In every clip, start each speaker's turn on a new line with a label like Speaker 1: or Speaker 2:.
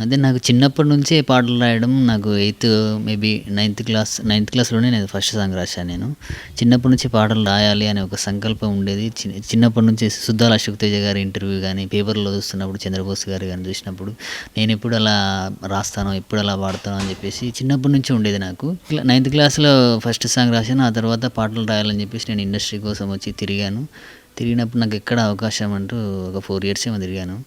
Speaker 1: అదే నాకు చిన్నప్పటి నుంచే పాటలు రాయడం నాకు మేబీ నైన్త్ క్లాస్‌లోనే నేను ఫస్ట్ సాంగ్ రాశాను నేను. చిన్నప్పటి నుంచి పాటలు రాయాలి అనే ఒక సంకల్పం ఉండేది. చిన్నప్పటి నుంచి సుద్దాల అశోక్ తేజ గారి ఇంటర్వ్యూ గాని, పేపర్‌లో చూస్తున్నప్పుడు చంద్రబోస్ గారు గాని చూసినప్పుడు నేనెప్పుడు అలా రాస్తానో, ఎప్పుడు అలా పాడతానో అని చెప్పేసి చిన్నప్పటి నుంచి ఉండేది నాకు. నైన్త్ క్లాస్‌లో ఫస్ట్ సాంగ్ రాశాను. ఆ తర్వాత పాటలు రాయాలని చెప్పేసి నేను ఇండస్ట్రీ కోసం వచ్చి తిరిగాను. తిరిగినప్పుడు నాకెక్కడ అవకాశం అంటూ ఒక 4 ఇయర్స్ ఏమో తిరిగాను.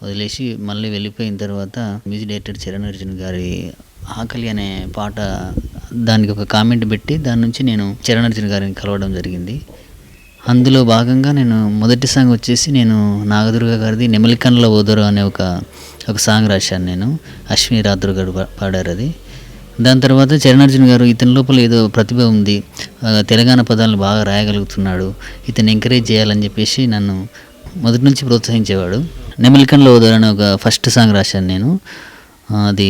Speaker 1: వదిలేసి మళ్ళీ వెళ్ళిపోయిన తర్వాత మ్యూజిక్ డైరెక్టర్ చరణ్ అర్జున్ గారి 'ఆకలి' అనే పాట దానికి ఒక కామెంట్ పెట్టి దాని నుంచి నేను చరణ్ అర్జున్ గారిని కలవడం జరిగింది. అందులో భాగంగా నేను మొదటి సాంగ్ వచ్చేసి నేను నాగదుర్గ గారిది 'నెమలికన్ల ఓదరు' అనే ఒక సాంగ్ రాశాను నేను. అశ్విని రాథోడ్ గారు పాడారు అది. దాని తర్వాత చరణ్ అర్జున్ గారు ఇతని లోపల ఏదో ప్రతిభ ఉంది, తెలంగాణ పదాలను బాగా రాయగలుగుతున్నాడు, ఇతన్ని ఎంకరేజ్ చేయాలని చెప్పేసి నన్ను మొదటి నుంచి ప్రోత్సహించేవాడు. 'నెమలికన్ల ఓదరు' అనే ఒక ఫస్ట్ సాంగ్ రాశాను నేను. అది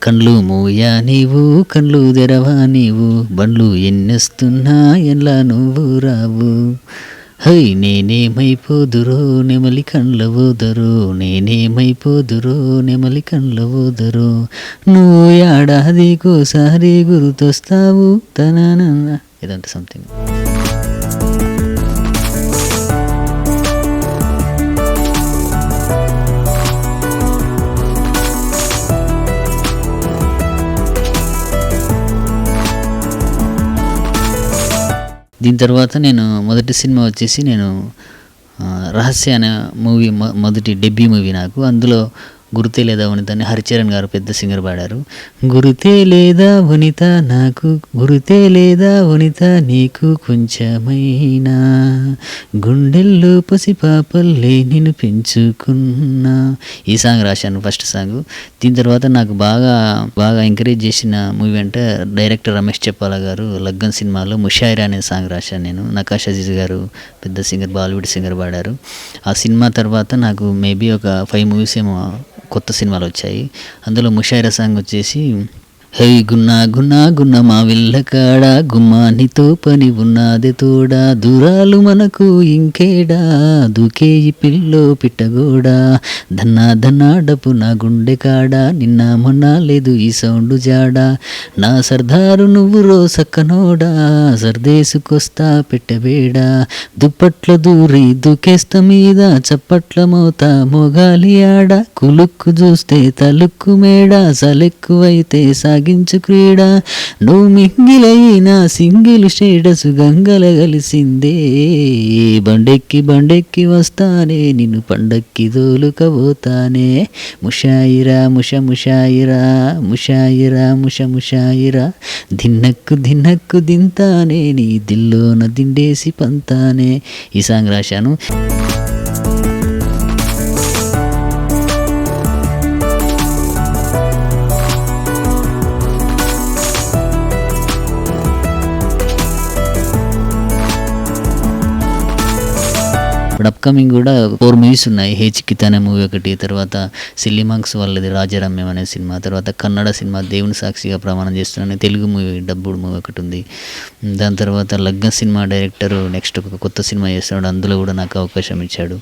Speaker 1: కండ్లు మూయా నీవు కండ్లు తెరవా నీవు బండ్లు ఎన్నొస్తున్నా ఎలా నువ్వు రావు, హై నేనేమైపోదురో నెమలి కండ్ల ఓదరు, నేనేమైపోదురో నెమలి కండ్ల ఓదరు, నువ్వు ఏడాదికోసారి గుర్తొస్తావు తనన ఇదంటే సంథింగ్. దీని తర్వాత నేను మొదటి సినిమా వచ్చేసి నేను 'రహస్య' అనే మూవీ మొదటి డెబ్యూ మూవీ నాకు. అందులో 'గురుతే లేదా వనిత' అని హరిచరణ్ గారు పెద్ద సింగర్ పాడారు. గురుతే లేదా వనిత నాకు, గురుతే లేదా వనిత నీకు కొంచెమైనా, గుండెల్లో పసిపాపల్లే నిన్ను పెంచుకున్నా. ఈ సాంగ్ రాశాను ఫస్ట్ సాంగ్. దీని తర్వాత నాకు బాగా ఎంకరేజ్ చేసిన మూవీ అంటే డైరెక్టర్ రమేష్ చెప్పాల గారు 'లగ్గన్' సినిమాలో 'ముషాయిరా' అనే సాంగ్ రాశాను నేను. నకాష్ అజీజ్ గారు పెద్ద సింగర్, బాలీవుడ్ సింగర్ పాడారు. ఆ సినిమా తర్వాత నాకు మేబీ ఒక 5 మూవీస్ ఏమో కొత్త సినిమాలు వచ్చాయి. అందులో 'ముషాయిరా' సాంగ్ వచ్చేసి హై గున్నా గున్నా గున్న మా విల్లకాడ గుమ్మానితో పని ఉన్నది తోడా, దూరాలు మనకు ఇంకేడా దూకే ఈ పిల్లో పిట్టగోడా, దన్నా దన్నా డప్పు నా గుండె కాడ నిన్న మొన్న లేదు ఈ సౌండ్ జాడా, నా సర్దారు నువ్వు రో సక్కనోడా సర్దేసుకొస్తా పెట్టబేడా, దుప్పట్ల దూరి దుకేస్త మీద చప్పట్ల మోత మొగాలి ఆడ, కులుక్కు చూస్తే తలుక్కు మేడ సలెక్కువైతే సాగించు క్రీడ, నువ్వు మింగిలైనా సింగిల్ స్టేటస్ గంగల కలిసిందే, బండెక్కి వస్తానే నిన్ను పండక్కి దోలుకబోతానే, ముషాయిరా ముషాయిరా ముషాయిరా ముషాయిరా దిన్నక్కు దింతానే నీ దిల్లోన దిండేసి పంతానే. ఈ సాంగ్ రాశాను. ఇప్పుడు అప్కమింగ్ కూడా 4 మూవీస్ ఉన్నాయి. 'హే చిక్కిత' అనే మూవీ ఒకటి, తర్వాత సిల్లీ మంక్స్ వాళ్ళది 'రాజారమ్యం' అనే సినిమా, తర్వాత కన్నడ సినిమా 'దేవుని సాక్షిగా ప్రమాణం చేస్తున్నాను' తెలుగు మూవీ డబ్బుడ్ మూవీ ఒకటి ఉంది. దాని తర్వాత 'లగ్గన్' సినిమా డైరెక్టర్ నెక్స్ట్ ఒక కొత్త సినిమా చేస్తున్నాడు, అందులో కూడా నాకు అవకాశం ఇచ్చాడు.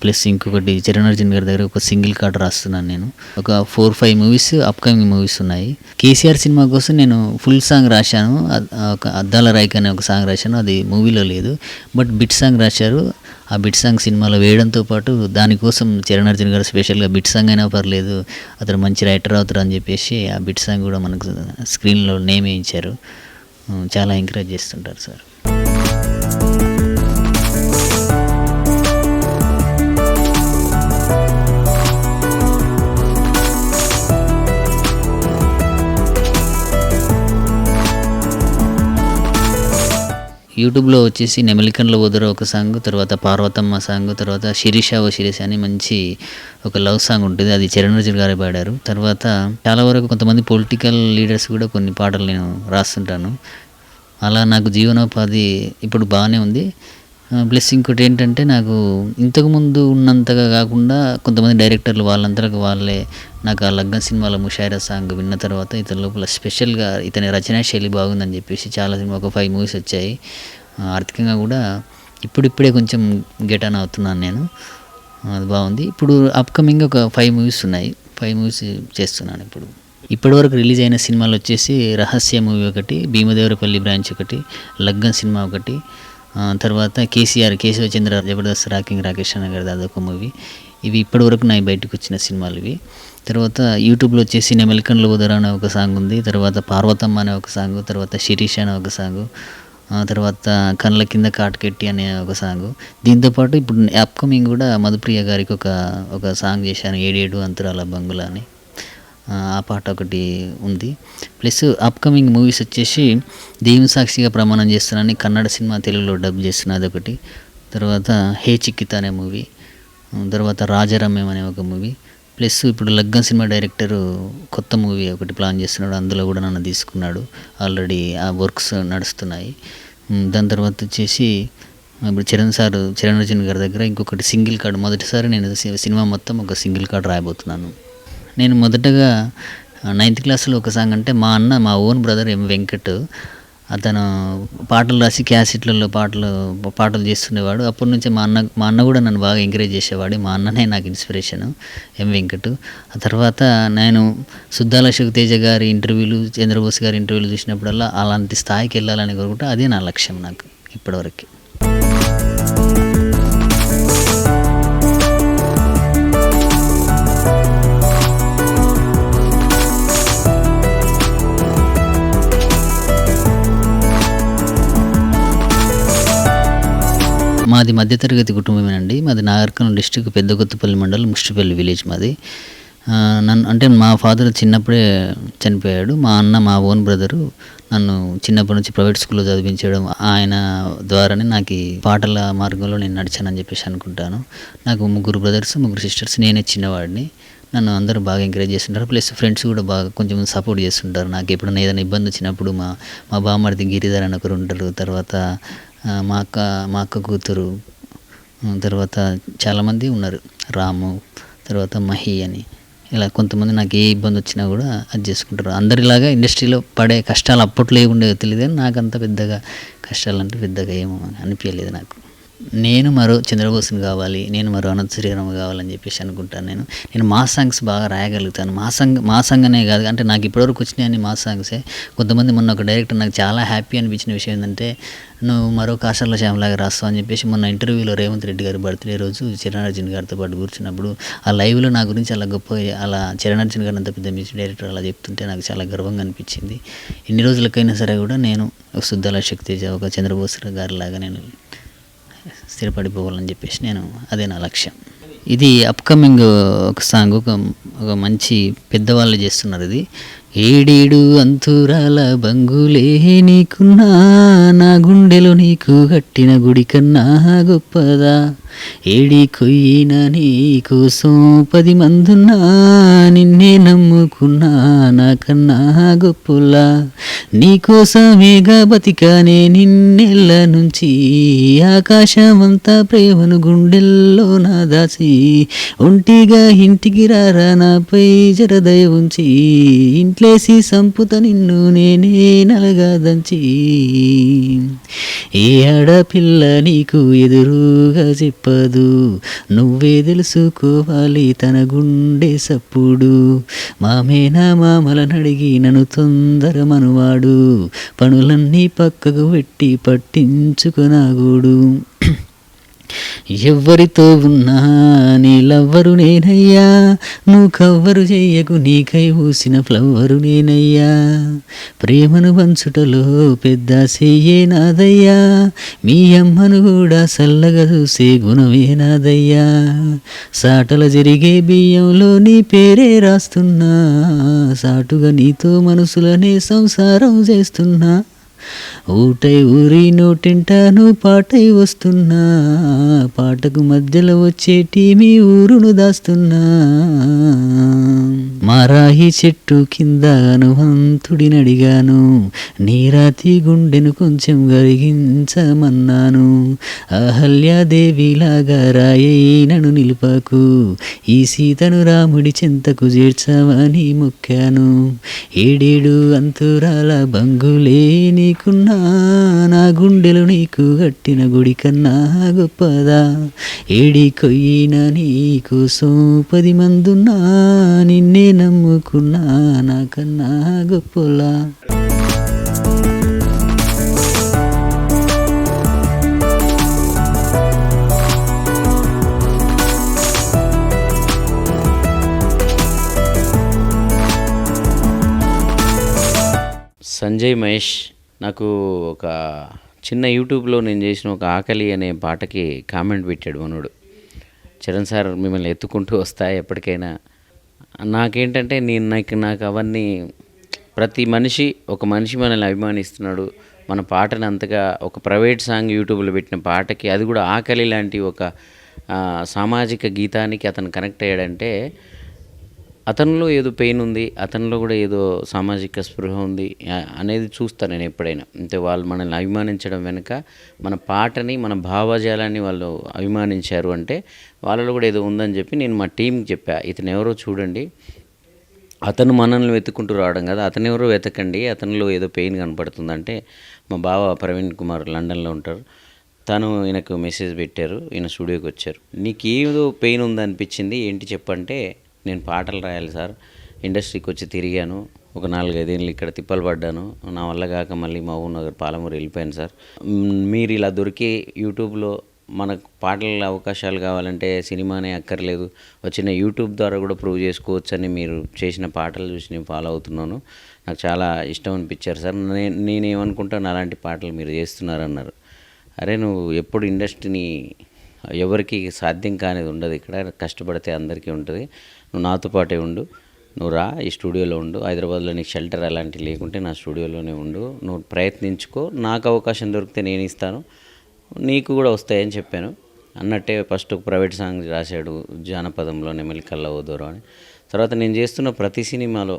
Speaker 1: ప్లస్ ఇంకొకటి చరణ్ అర్జున్ గారి దగ్గర ఒక సింగిల్ కార్డ్ రాస్తున్నాను నేను. ఒక 4-5 మూవీస్ అప్కమింగ్ మూవీస్ ఉన్నాయి. కేసీఆర్ సినిమా కోసం నేను ఫుల్ సాంగ్ రాశాను. ఒక అద్దాల రైక్ అనే ఒక సాంగ్ రాశాను, అది మూవీలో లేదు, బట్ బిట్ సాంగ్ రాశారు. ఆ బిట్ సాంగ్ సినిమాలో వేయడంతో పాటు దానికోసం చరణ్ అర్జున్ గారు స్పెషల్గా బిట్ సాంగ్ అయినా పర్లేదు అతను మంచి రైటర్ అవుతారు అని చెప్పేసి ఆ బిట్ సాంగ్ కూడా మనకు స్క్రీన్లో నేమ్ వేయించారు. చాలా ఎంకరేజ్ చేస్తుంటారు సార్. యూట్యూబ్లో వచ్చేసి 'నెమలికన్ల ఓదరు' ఒక సాంగ్, తర్వాత 'పార్వతమ్మ' సాంగ్, తర్వాత 'శిరీష ఓ శిరీష' అని మంచి ఒక లవ్ సాంగ్ ఉంటుంది, అది చరణ్ అర్జున్ గారే పాడారు. తర్వాత చాలా వరకు కొంతమంది పొలిటికల్ లీడర్స్ కూడా కొన్ని పాటలు నేను రాస్తుంటాను. అలా నాకు జీవనోపాధి ఇప్పుడు బాగానే ఉంది. ప్లస్ ఇంకోటి ఏంటంటే నాకు ఇంతకుముందు ఉన్నంతగా కాకుండా కొంతమంది డైరెక్టర్లు వాళ్ళంతలకు వాళ్ళే నాకు ఆ 'లగ్గన్' సినిమాలో 'ముషాయిరా' సాంగ్ విన్న తర్వాత ఇతని లోపల స్పెషల్గా ఇతని రచనా శైలి బాగుందని చెప్పేసి చాలా సినిమా ఒక 5 మూవీస్ వచ్చాయి. ఆర్థికంగా కూడా ఇప్పుడిప్పుడే కొంచెం గెట్ ఆన్ అవుతున్నాను నేను, అది బాగుంది. ఇప్పుడు అప్కమింగ్ ఒక 5 మూవీస్ ఉన్నాయి. 5 మూవీస్ చేస్తున్నాను ఇప్పుడు. ఇప్పటివరకు రిలీజ్ అయిన సినిమాలు వచ్చేసి 'రహస్య' మూవీ ఒకటి, 'భీమదేవరపల్లి బ్రాంచ్' ఒకటి, 'లగ్గన్' సినిమా ఒకటి, తర్వాత కేశవచంద్ర జబర్దస్త్ రాకింగ్ రాకేష్ అన్న గారిది అదొక మూవీ. ఇవి ఇప్పటివరకు నా బయటకు వచ్చిన సినిమాలు ఇవి. తర్వాత యూట్యూబ్లో వచ్చేసి 'నెమలికండ్ల ఊదర' అనే ఒక సాంగ్ ఉంది, తర్వాత 'పార్వతమ్మ' అనే ఒక సాంగ్, తర్వాత 'శిరీష్' అనే ఒక సాంగ్, తర్వాత 'కళ్ళ కింద కాటుకెట్టి' అనే ఒక సాంగ్. దీంతోపాటు ఇప్పుడు అప్కమింగ్ కూడా మధుప్రియ గారికి ఒక సాంగ్ చేశాను, 7 అంతరాల బంగుళా అని. ఆ పాట ఒకటి ఉంది. ప్లస్ అప్కమింగ్ మూవీస్ వచ్చేసి 'దేవుని సాక్షిగా ప్రమాణం చేస్తున్నానని' కన్నడ సినిమా తెలుగులో డబ్ చేస్తున్నా, అదొకటి. తర్వాత 'హే చిక్కిత' అనే మూవీ, తర్వాత 'రాజరమ్యం' అనే ఒక మూవీ. ప్లస్ ఇప్పుడు 'లగ్గన్' సినిమా డైరెక్టరు కొత్త మూవీ ఒకటి ప్లాన్ చేస్తున్నాడు, అందులో కూడా నన్ను తీసుకున్నాడు. ఆల్రెడీ ఆ వర్క్స్ నడుస్తున్నాయి. దాని తర్వాత వచ్చేసి ఇప్పుడు చరణ్ అర్జున్ గారి దగ్గర ఇంకొకటి సింగిల్ కార్డ్, మొదటిసారి నేను సినిమా మొత్తం ఒక సింగిల్ కార్డ్ రాయబోతున్నాను. నేను మొదటగా 9th క్లాస్లో ఒక సాంగ్ అంటే మా ఓన్ బ్రదర్ ఎం వెంకట్, అతను పాటలు రాసి క్యాసెట్లలో పాటలు చేస్తుండేవాడు. అప్పటి నుంచే మా అన్న కూడా నన్ను బాగా ఎంకరేజ్ చేసేవాడు. మా అన్ననే నాకు ఇన్స్పిరేషను, ఎం వెంకట్. ఆ తర్వాత నేను సుద్దాల అశోక్ తేజ గారి ఇంటర్వ్యూలు, చంద్రబోస్ గారి ఇంటర్వ్యూలు చూసినప్పుడల్లా అలాంటి స్థాయికి వెళ్ళాలని కోరుకుంటే అదే నా లక్ష్యం నాకు ఇప్పటివరకు. మాది మధ్యతరగతి కుటుంబమేనండి. మాది నాగర్కర్నూల్ డిస్ట్రిక్ట్ పెద్దకొత్తపల్లి మండలం ముష్టిపల్లి విలేజ్ మాది. మా ఫాదర్ చిన్నప్పుడే చనిపోయాడు. మా ఓన్ బ్రదరు నన్ను చిన్నప్పటి నుంచి ప్రైవేట్ స్కూల్లో చదివించడం, ఆయన ద్వారానే నాకు ఈ పాటల మార్గంలో నేను నడిచానని చెప్పేసి అనుకుంటాను. నాకు 3 బ్రదర్స్ 3 సిస్టర్స్, నేనే చిన్నవాడిని. నన్ను అందరూ బాగా ఎంకరేజ్ చేస్తుంటారు. ప్లస్ ఫ్రెండ్స్ కూడా బాగా కొంచెం సపోర్ట్ చేస్తుంటారు. నాకు ఎప్పుడైనా ఏదైనా ఇబ్బంది వచ్చినప్పుడు మా బామ్మర్ది గిరిధర్ అని ఒకరు ఉంటారు, తర్వాత మా అక్క కూతురు, తర్వాత చాలామంది ఉన్నారు, రాము, తర్వాత మహి అని, ఇలా కొంతమంది నాకు ఏ ఇబ్బంది వచ్చినా కూడా అది చేసుకుంటారు. అందరిలాగా ఇండస్ట్రీలో పడే కష్టాలు అప్పట్లో ఏముండేదో తెలియదు, కానీ నాకు అంత పెద్దగా కష్టాలు అంటే పెద్దగా ఏమో అనిపించలేదు నాకు. నేను మరో చంద్రబోస్ని కావాలి, నేను మరో అనంత శ్రీరామ్ కావాలని చెప్పేసి అనుకుంటాను. నేను మాస్ సాంగ్స్ బాగా రాయగలుగుతాను. మాస్ సాంగ్ అనే కాదు, అంటే నాకు ఇప్పటివరకు వచ్చినాయని మాస్ సాంగ్సే. కొంతమంది మొన్న ఒక డైరెక్టర్ నాకు చాలా హ్యాపీ అనిపించిన విషయం ఏంటంటే, నువ్వు మరో కాసర్ల శ్యామలాగా రాస్తావు అని చెప్పేసి మొన్న ఇంటర్వ్యూలో రేవంత్ రెడ్డి గారి బర్త్డే రోజు చరణ్ అర్జున్ గారితో పాటు కూర్చున్నప్పుడు ఆ లైవ్లో నా గురించి అలా అలా చరణ్ అర్జున్ గారు అంత పెద్ద మ్యూజిక్ డైరెక్టర్ అలా చెప్తుంటే నాకు చాలా గర్వంగా అనిపించింది. ఎన్ని రోజులకైనా సరే కూడా నేను ఒక సుద్దాల అశోక్ తేజ, ఒక చంద్రబోస్ గారిలాగా నేను స్థిరపడిపోవాలని చెప్పేసి అదే నా లక్ష్యం. ఇది అప్కమింగ్ ఒక సాంగ్, ఒక మంచి పెద్దవాళ్ళు చేస్తున్నారు. ఇది 7 అంతురాల బంగులే నీకున్నా, నా గుండెలో నీకు కట్టిన గుడి కన్నా గొప్పదా, ఏడి కొయ్యిన నీ కోసం 10 మందున్నా, నిన్నే నమ్ముకున్నా నాకన్నా గొప్పలా, నీకోసమేగా బతికానే నిన్నెళ్ళ నుంచి, ఆకాశమంతా ప్రేమను గుండెల్లో నా దాసి, ఒంటిగా ఇంటికి రారా నాపై జరదయ ఉంచి, ఇంట్లేసి సంపుత నిన్ను నేనే నలగా దంచి, ఏ ఆడపిల్ల నీకు ఎదురుగా చెప్పదు, నువ్వే తెలుసుకోవాలి తన గుండె సప్పుడు, మామలనడిగి నన్ను తొందర మనువాడు, పనులన్నీ పక్కకు పెట్టి పట్టించుకునాగూడు, ఎవ్వరితో ఉన్నా నీలవ్వరు నేనయ్యా, నువ్వు కవ్వరు చెయ్యకు నీకై ఊసిన ఫ్లవ్వరు నేనయ్యా, ప్రేమను పంచుటలో పెద్ద చెయ్యే నాదయ్యా, మీ అమ్మను కూడా సల్లగా చూసే గుణమే నాదయ్యా, సాటల జరిగే బియ్యంలో నీ పేరే రాస్తున్నా, సాటుగా నీతో మనసులనే సంసారం చేస్తున్నా, ఊటై ఊరి నోటింట నువ్వు పాటై వస్తున్నా, పాటకు మధ్యలో వచ్చేటి మీ ఊరును దాస్తున్నా, మా రాయి చెట్టు కింద హనుమంతుడినడిగాను, నీ రాతి గుండెను కొంచెం గరిగించమన్నాను. అహల్యాదేవిలాగా రాయై నన్ను నిలుపకు, ఈ సీతను రాముడి చెంతకు చేర్చమని మొక్కాను. ఏడేడు అంతురాల బంగులే నీకున్నా, నా గుండెలు నీకు కట్టిన గుడి కన్నా గొప్పదా. ఏడి కొయ్యిన నీకోసం 10 మందున్నా, నిన్నే నమ్ముకున్నా నాకన్నా గొప్పలా.
Speaker 2: సంజయ్ మహేష్ నాకు ఒక చిన్న యూట్యూబ్లో నేను చేసిన ఒక ఆకలి అనే పాటకి కామెంట్ పెట్టాడు మనోడు. చరణ్ సార్ మిమ్మల్ని ఎత్తుకుంటూ వస్తా ఎప్పటికైనా. నాకేంటంటే నాకు అవన్నీ ప్రతి మనిషి ఒక మనిషి మనల్ని అభిమానిస్తున్నాడు, మన పాటను అంతగా ఒక ప్రైవేట్ సాంగ్ యూట్యూబ్లో పెట్టిన పాటకి, అది కూడా ఆకలి లాంటి ఒక సామాజిక గీతానికి అతను కనెక్ట్ అయ్యాడంటే అతనిలో ఏదో పెయిన్ ఉంది, అతనిలో కూడా ఏదో సామాజిక స్పృహ ఉంది అనేది చూస్తాను నేను ఎప్పుడైనా. అంటే వాళ్ళు మనల్ని అభిమానించడం వెనుక మన పాటని, మన భావజాలాన్ని వాళ్ళు అభిమానించారు అంటే వాళ్ళలో కూడా ఏదో ఉందని చెప్పి నేను మా టీంకి చెప్పా, ఇతను ఎవరో చూడండి, అతను మనల్ని వెతుక్కుంటూ రావడం కదా, అతను ఎవరో వెతకండి, అతనిలో ఏదో పెయిన్ కనపడుతుందంటే మా బావ ప్రవీణ్ కుమార్ లండన్లో ఉంటారు, తను ఈయనకు మెసేజ్ పెట్టారు, ఈయన స్టూడియోకి వచ్చారు. నీకు ఏదో పెయిన్ ఉందనిపించింది ఏంటి చెప్పంటే, నేను పాటలు రాయాలి సార్, ఇండస్ట్రీకి వచ్చి తిరిగాను, ఒక 4-5 ఏళ్ళు ఇక్కడ తిప్పలు పడ్డాను, నా వల్ల కాక మళ్ళీ మహబూబ్ నగర్ పాలమూరు వెళ్ళిపోయాను సార్. మీరు ఇలా దొరికి యూట్యూబ్లో మనకు పాటల అవకాశాలు కావాలంటే సినిమానే అక్కర్లేదు, వచ్చిన యూట్యూబ్ ద్వారా కూడా ప్రూవ్ చేసుకోవచ్చని మీరు చేసిన పాటలు చూసి నేను ఫాలో అవుతున్నాను, నాకు చాలా ఇష్టం అనిపించారు సార్. నేనేమనుకుంటాను అలాంటి పాటలు మీరు చేస్తున్నారన్నారు. అరే నువ్వు ఎప్పుడు ఇండస్ట్రీని ఎవరికి సాధ్యం కానిది ఉండదు, ఇక్కడ కష్టపడితే అందరికీ ఉంటుంది, నువ్వు నాతో పాటే ఉండు, నువ్వు రా ఈ స్టూడియోలో ఉండు, హైదరాబాద్లో నీకు షెల్టర్ అలాంటివి లేకుంటే నా స్టూడియోలోనే ఉండు, నువ్వు ప్రయత్నించుకో, నాకు అవకాశం దొరికితే నేను ఇస్తాను, నీకు కూడా వస్తాయని చెప్పాను. అన్నట్టే ఫస్ట్ ఒక ప్రైవేట్ సాంగ్ రాశాడు జానపదంలో నెమలి కళ్ళ దూరం అని. తర్వాత నేను చేస్తున్న ప్రతి సినిమాలో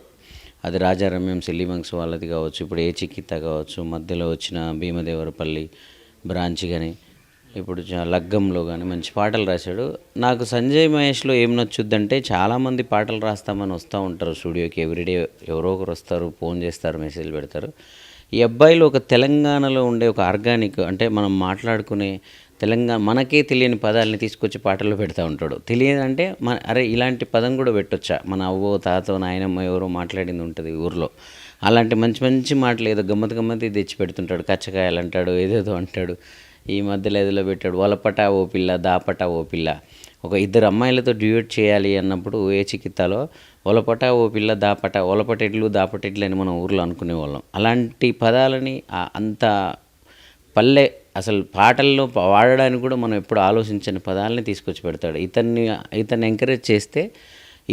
Speaker 2: అది రాజారమ్యం సిల్లిమంగ్స్ వాళ్ళది కావచ్చు, ఇప్పుడు ఏ చికిత్త కావచ్చు, మధ్యలో వచ్చిన భీమదేవరపల్లి బ్రాంచ్ కానీ, ఇప్పుడు లగ్గంలో కానీ మంచి పాటలు రాశాడు. నాకు సంజయ్ మహేష్లో ఏం నచ్చుద్దంటే చాలామంది పాటలు రాస్తామని వస్తూ ఉంటారు స్టూడియోకి, ఎవ్రీడే ఎవరో ఒకరు వస్తారు, ఫోన్ చేస్తారు, మెసేజ్ పెడతారు. ఈ అబ్బాయిలో ఒక తెలంగాణలో ఉండే ఒక ఆర్గానిక్, అంటే మనం మాట్లాడుకునే తెలంగాణ మనకే తెలియని పదాలని తీసుకొచ్చి పాటల్లో పెడతా ఉంటాడు. తెలియదంటే అరే ఇలాంటి పదం కూడా పెట్టొచ్చా, మన అవ్వో తాతో నాయనమ్మ ఎవరో మాట్లాడింది ఉంటుంది ఊర్లో, అలాంటి మంచి మంచి మాటలు ఏదో గమ్మతి తెచ్చి పెడుతుంటాడు, కచ్చకాయలు అంటాడు, ఏదేదో అంటాడు. ఈ మధ్యలో ఏదిలో పెట్టాడు, ఒలపట ఓ పిల్ల దాపట ఓ పిల్ల, ఒక 2 అమ్మాయిలతో డ్యూయట్ చేయాలి అన్నప్పుడు ఏ చికిత్తాలో ఒలపట ఓ పిల్ల దాపట, ఒలపటెడ్లు దాపటెడ్లు అని మనం ఊర్లో అనుకునేవాళ్ళం. అలాంటి పదాలని అంత పల్లె అసలు పాటల్లో వాడడానికి కూడా మనం ఎప్పుడు ఆలోచించని పదాలని తీసుకొచ్చి పెడతాడు. ఇతన్ని ఎంకరేజ్ చేస్తే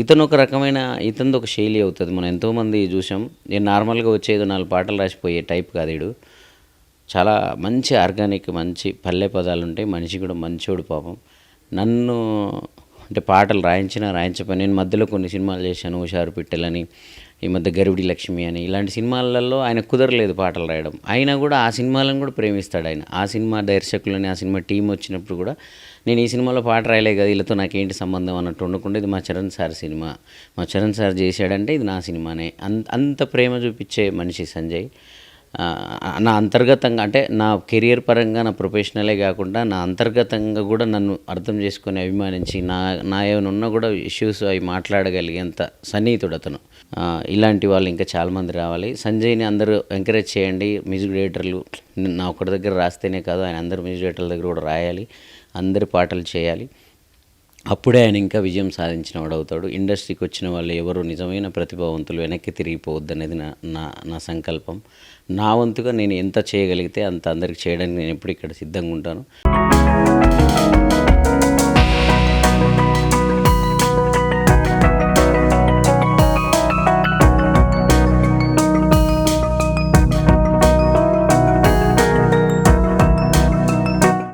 Speaker 2: ఇతను ఒక రకమైన ఇతనిది ఒక శైలి అవుతుంది. మనం ఎంతోమంది చూసాం, నేను నార్మల్గా వచ్చేదో 4 పాటలు రాసిపోయే టైప్ కాదు వీడు. చాలా మంచి ఆర్గానిక్, మంచి పల్లె పదాలు ఉంటాయి, మనిషి కూడా మంచోడు పాపం. నన్ను అంటే పాటలు రాయించకపోయినా నేను మధ్యలో కొన్ని సినిమాలు చేశాను, హుషారు పిట్టెలని, ఈ మధ్య గరివిడి లక్ష్మి అని, ఇలాంటి సినిమాలలో ఆయన కుదరలేదు పాటలు రాయడం, అయినా కూడా ఆ సినిమాలను కూడా ప్రేమిస్తాడు ఆయన. ఆ సినిమా దర్శకులని, ఆ సినిమా టీం వచ్చినప్పుడు కూడా నేను ఈ సినిమాలో పాట రాయలే కదా, వీళ్ళతో నాకేంటి సంబంధం అన్నట్టు ఉండకుండా ఇది మా చరణ్ సార్ సినిమా, మా చరణ్ సార్ చేశాడంటే ఇది నా సినిమానే, అంత ప్రేమ చూపించే మనిషి సంజయ్. నా అంతర్గతంగా అంటే నా కెరియర్ పరంగా, నా ప్రొఫెషనలే కాకుండా నా అంతర్గతంగా కూడా నన్ను అర్థం చేసుకొని అభిమానించి నా ఏమైనా ఉన్నా కూడా ఇష్యూస్ అవి మాట్లాడగలిగేంత సన్నిహితుడు అతను. ఇలాంటి వాళ్ళు ఇంకా చాలామంది రావాలి. సంజయ్ని అందరూ ఎంకరేజ్ చేయండి. మ్యూజిక్ డైరెక్టర్లు నా ఒక్కడి దగ్గర రాస్తేనే కాదు, ఆయన అందరు మ్యూజిక్ డైరెక్టర్ల దగ్గర కూడా రాయాలి, అందరి పాటలు చేయాలి. అప్పుడే ఆయన ఇంకా విజయం సాధించిన వాడు అవుతాడు. ఇండస్ట్రీకి వచ్చిన వాళ్ళు ఎవరు నిజమైన ప్రతిభావంతులు వెనక్కి తిరిగిపోవద్దు అనేది నా సంకల్పం. నా వంతుగా నేను ఎంత చేయగలిగితే అంత అందరికి చేయడానికి నేను ఎప్పుడు ఇక్కడ సిద్ధంగా ఉంటాను.